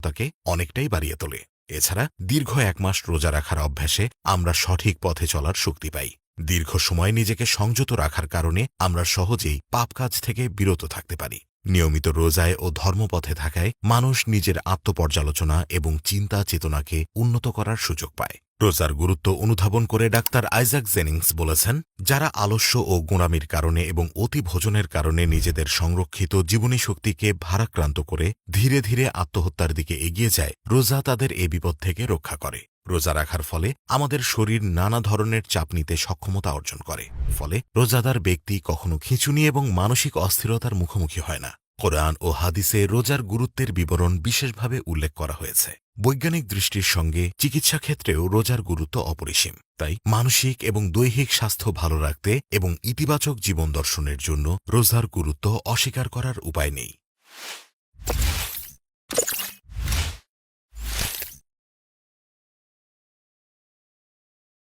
ক্ষমতাকে অনেকটাই বাড়িয়ে তোলে। এছাড়া দীর্ঘ ১ মাস রোজা রাখার অভ্যাসে আমরা সঠিক পথে চলার শক্তি পাই। দীর্ঘ সময় নিজেকে সংযত রাখার কারণে আমরা সহজেই পাপ কাজ থেকে বিরত থাকতে পারি। নিয়মিত রোজায় ও ধর্মপথে থাকায় মানুষ নিজের আত্মপর্যালোচনা এবং চিন্তা চেতনাকে উন্নত করার সুযোগ পায়। রোজার গুরুত্ব অনুধাবন করে ডাক্তার আইজাক জেনিংস বলেছেন, যারা আলস্য ও গোঁড়ামির কারণে এবং অতি ভোজনের কারণে নিজেদের সংরক্ষিত জীবনী শক্তিকে ভারাক্রান্ত করে ধীরে ধীরে আত্মহত্যার দিকে এগিয়ে যায়, রোজা তাদের এ বিপদ থেকে রক্ষা করে। রোজা রাখার ফলে আমাদের শরীর নানা ধরনের চাপ নিতে সক্ষমতা অর্জন করে। ফলে রোজাদার ব্যক্তি কখনো খিঁচুনি এবং মানসিক অস্থিরতার মুখোমুখি হয় না। কোরআন ও হাদিসে রোজার গুরুত্বের বিবরণ বিশেষভাবে উল্লেখ করা হয়েছে। বৈজ্ঞানিক দৃষ্টির সঙ্গে চিকিৎসা ক্ষেত্রেও রোজার গুরুত্ব অপরিসীম। তাই মানসিক এবং দৈহিক স্বাস্থ্য ভালো রাখতে এবং ইতিবাচক জীবন দর্শনের জন্য রোজার গুরুত্ব অস্বীকার করার উপায় নেই।